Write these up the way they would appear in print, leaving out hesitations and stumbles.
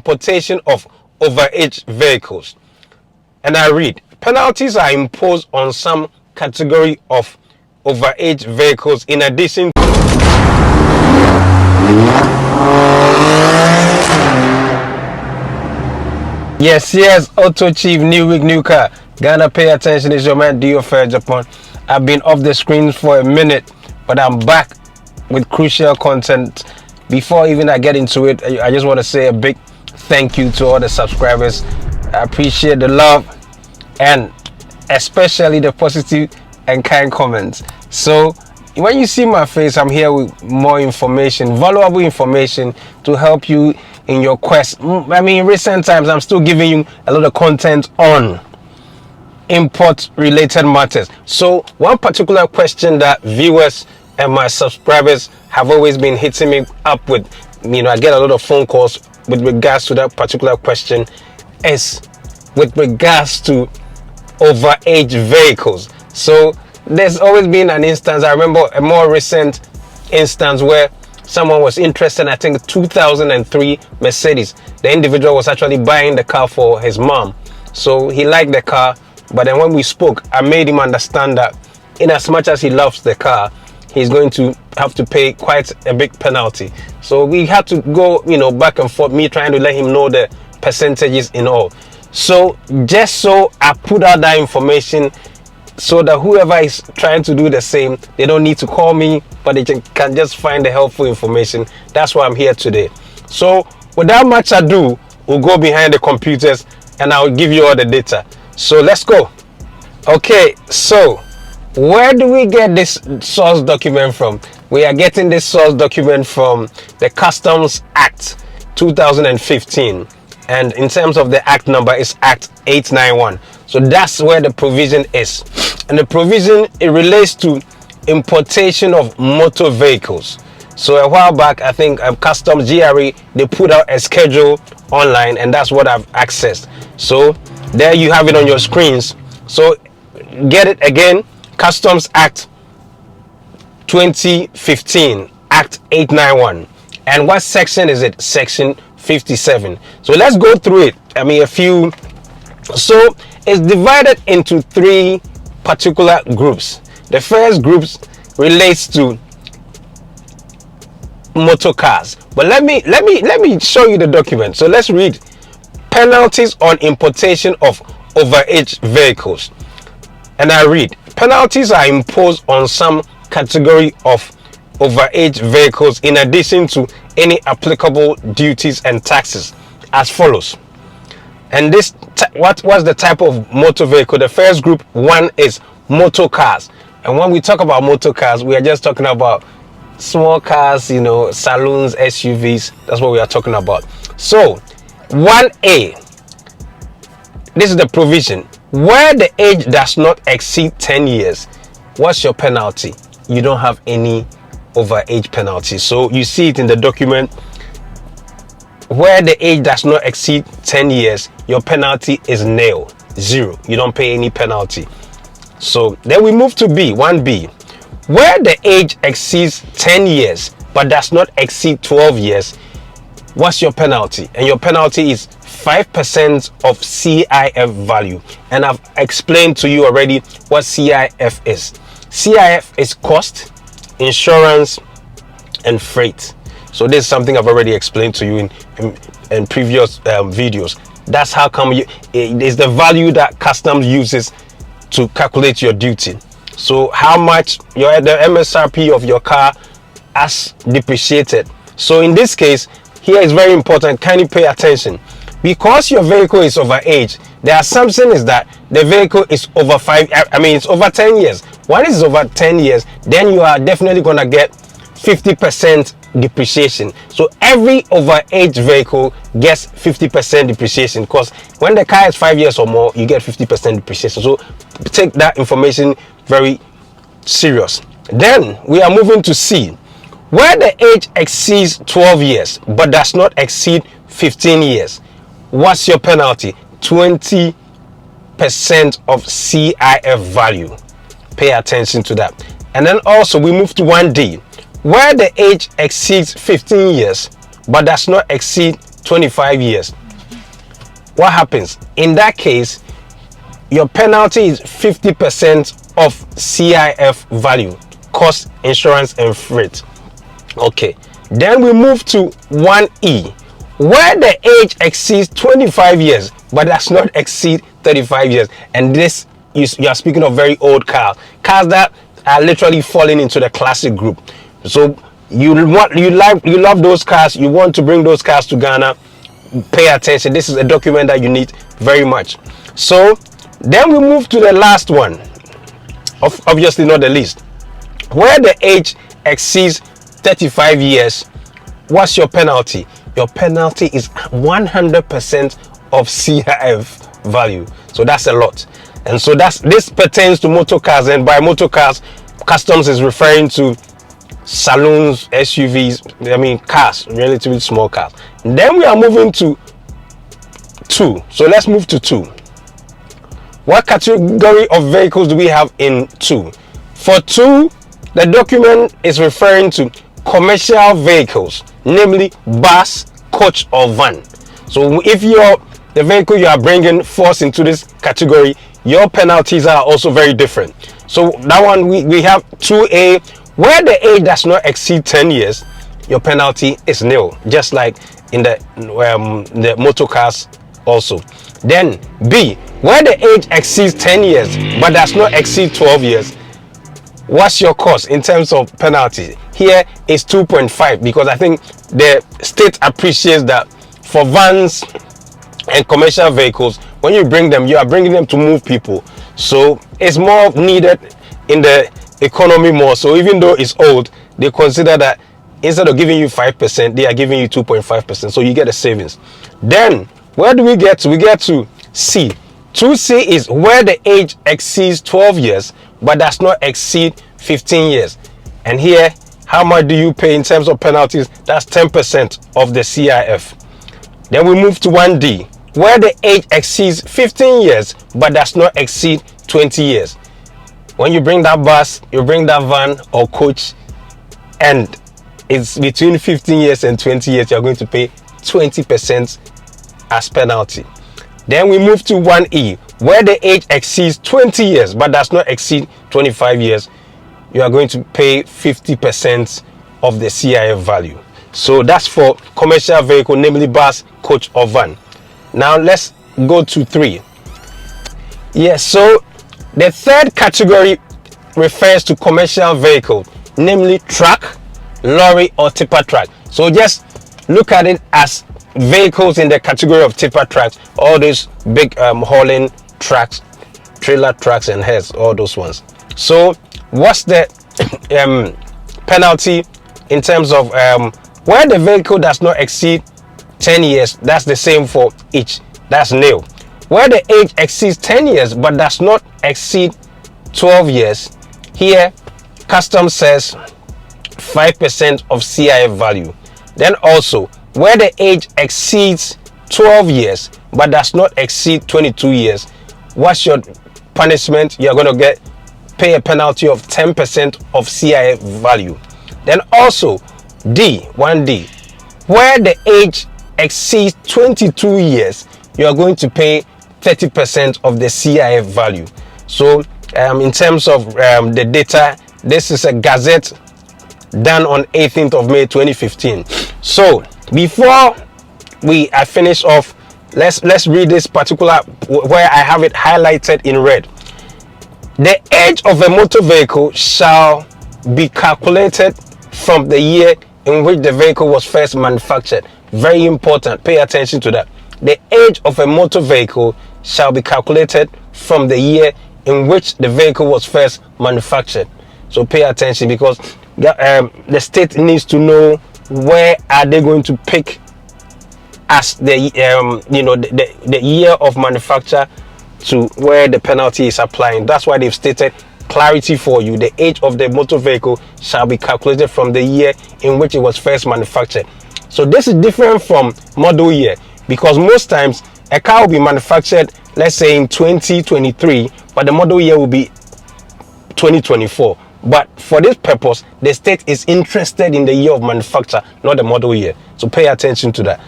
importation of overage vehicles. And I read, penalties are imposed on some category of overage vehicles in addition to Yes, AutoChief, new week, new car. Ghana, pay attention. It's your man Dio Fair Japan. I've been off the screens for a minute, but I'm back with crucial content. Before even I get into it, I just want to say a big thank you to all the subscribers. I appreciate the love and especially the positive and kind comments. So when you see my face, I'm here with more information, valuable information to help you in your quest. I mean, in recent times, I'm still giving you a lot of content on import related matters. So one particular question that viewers and my subscribers have always been hitting me up with, I get a lot of phone calls with regards to that particular question, is with regards to overage vehicles. So there's always been an instance, I remember a more recent instance where someone was interested in, I think, 2003 Mercedes. The individual was actually buying the car for his mom. So he liked the car, but then when we spoke, I made him understand that in as much as he loves the car, he's going to have to pay quite a big penalty. So we had to go, back and forth, me trying to let him know the percentages in all. So just so I put out that information so that whoever is trying to do the same, they don't need to call me, but they can just find the helpful information. That's why I'm here today. So without much ado, we'll go behind the computers and I'll give you all the data. So let's go. Okay, so where do we get this source document from? We are getting this source document from the Customs Act 2015. And in terms of the act number, it's Act 891. So that's where the provision is. And the provision, it relates to importation of motor vehicles. So a while back, I think Customs GRE, they put out a schedule online, and that's what I've accessed. So there you have it on your screens. So get it again, Customs Act 2015, Act 891. And what section is it? Section 57. So let's go through it. So it's divided into three particular groups. The first group relates to motor cars. But let me show you the document. So let's read. Penalties on importation of overage vehicles. And I read, penalties are imposed on some category of overage vehicles in addition to any applicable duties and taxes as follows. And this, what's the type of motor vehicle? The first group one is motor cars. And when we talk about motor cars, we are just talking about small cars, saloons, SUVs. That's what we are talking about. So 1A, this is the provision. Where the age does not exceed 10 years, what's your penalty? You don't have any overage penalty. So you see it in the document. Where the age does not exceed 10 years, your penalty is nil, zero. You don't pay any penalty. So then we move to B, 1B. Where the age exceeds 10 years but does not exceed 12 years, what's your penalty? And your penalty is 5% of CIF value. And I've explained to you already what CIF is. CIF is cost, insurance, and freight. So this is something I've already explained to you in previous videos. That's how come it is the value that customs uses to calculate your duty. So how much the MSRP of your car has depreciated. So in this case, here is very important. Can you pay attention? Because your vehicle is overage, the assumption is that the vehicle is over it's over 10 years. When it's over 10 years, then you are definitely gonna get 50% depreciation. So every overage vehicle gets 50% depreciation, because when the car is 5 years or more, you get 50% depreciation. So take that information very serious. Then we are moving to C. Where the age exceeds 12 years but does not exceed 15 years, what's your penalty? 20% of CIF value. Pay attention to that. And then also we move to 1D. Where the age exceeds 15 years but does not exceed 25 years. What happens? In that case, your penalty is 50% of CIF value, cost, insurance, and freight. Okay, then we move to 1E, where the age exceeds 25 years but does not exceed 35 years. And this you are speaking of very old cars that are literally falling into the classic group. So you love those cars, you want to bring those cars to Ghana, pay attention. This is a document that you need very much. So then we move to the last one, obviously not the least, where the age exceeds 35 years. What's your penalty? Your penalty is 100% of CIF value. So that's a lot. And so this pertains to motor cars, and by motor cars, customs is referring to saloons, SUVs, I mean cars, relatively small cars. And then we are moving to 2. So let's move to 2. What category of vehicles do we have in 2? For 2, the document is referring to commercial vehicles, namely bus, coach, or van. So if the vehicle you are bringing falls into this category, your penalties are also very different. So that one we have 2A, where the age does not exceed 10 years, your penalty is nil, just like in the motor cars also. Then B, where the age exceeds 10 years but does not exceed 12 years, what's your cost in terms of penalty? Here is 2.5, because I think the state appreciates that for vans and commercial vehicles, when you bring them, you are bringing them to move people. So it's more needed in the economy more. So even though it's old, they consider that instead of giving you 5%, they are giving you 2.5%. So you get a savings. Then where do we get to? We get to C. 2C is where the age exceeds 12 years but does not exceed 15 years. And here, how much do you pay in terms of penalties? That's 10% of the CIF. Then we move to 1D, where the age exceeds 15 years but does not exceed 20 years. When you bring that bus, you bring that van or coach, and it's between 15 years and 20 years, you're going to pay 20% as penalty. Then we move to 1E, where the age exceeds 20 years but does not exceed 25 years, you are going to pay 50% of the CIF value. So that's for commercial vehicle, namely bus, coach, or van. Now let's go to 3. Yes, so the third category refers to commercial vehicle, namely truck, lorry, or tipper truck. So just look at it as vehicles in the category of tipper trucks, all those big hauling trucks, trailer trucks and heads, all those ones. So what's the penalty in terms of where the vehicle does not exceed 10 years? That's the same for each, that's nil. Where the age exceeds 10 years but does not exceed 12 years, here customs says 5% of CIF value. Then also where the age exceeds 12 years but does not exceed 22 years, what's your punishment? You're going to pay a penalty of 10% of CIF value. Then also 1D, where the age exceeds 22 years, you are going to pay 30% of the CIF value. So in terms of the data, this is a gazette done on 18th of May 2015. So before I finish off, let's read this particular where I have it highlighted in red. The age of a motor vehicle shall be calculated from the year in which the vehicle was first manufactured. Very important, pay attention to that. The age of a motor vehicle shall be calculated from the year in which the vehicle was first manufactured. So pay attention, because the state needs to know where are they going to pick as the the year of manufacture to where the penalty is applying. That's why they've stated clarity for you. The age of the motor vehicle shall be calculated from the year in which it was first manufactured. So this is different from model year, because most times a car will be manufactured, let's say in 2023, but the model year will be 2024. But for this purpose, the state is interested in the year of manufacture, not the model year. So pay attention to that.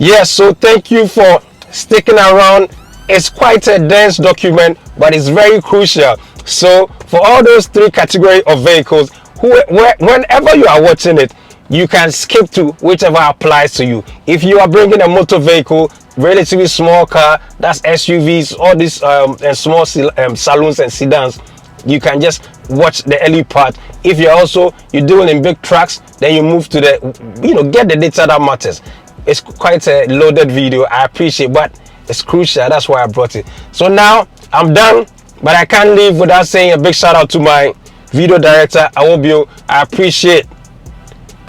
Yes, so thank you for sticking around. It's quite a dense document, but it's very crucial. So for all those three categories of vehicles, whenever you are watching it, you can skip to whichever applies to you. If you are bringing a motor vehicle, relatively small car, that's SUVs, all these and small saloons and sedans, you can just watch the early part. If you're doing in big trucks, then you move to the, get the data that matters. It's quite a loaded video, I appreciate, but it's crucial. That's why I brought it. So now I'm done, but I can't leave without saying a big shout out to my video director, Awobio. I appreciate,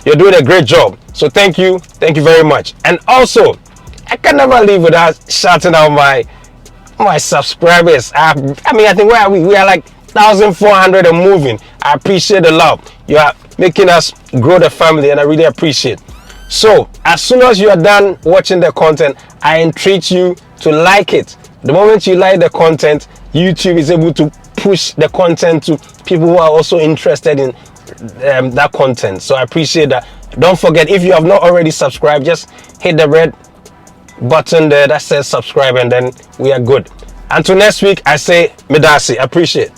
you're doing a great job. So thank you very much. And also, I can never leave without shouting out my subscribers. I mean, I think where are we? We are like 1,400 and moving. I appreciate the love. You are making us grow the family, and I really appreciate. So as soon as you are done watching the content, I entreat you to like it. The moment you like the content, YouTube is able to push the content to people who are also interested in that content. So I appreciate that. Don't forget, if you have not already subscribed, just hit the red button there that says subscribe, and then we are good. Until next week, I say Medasi. Appreciate.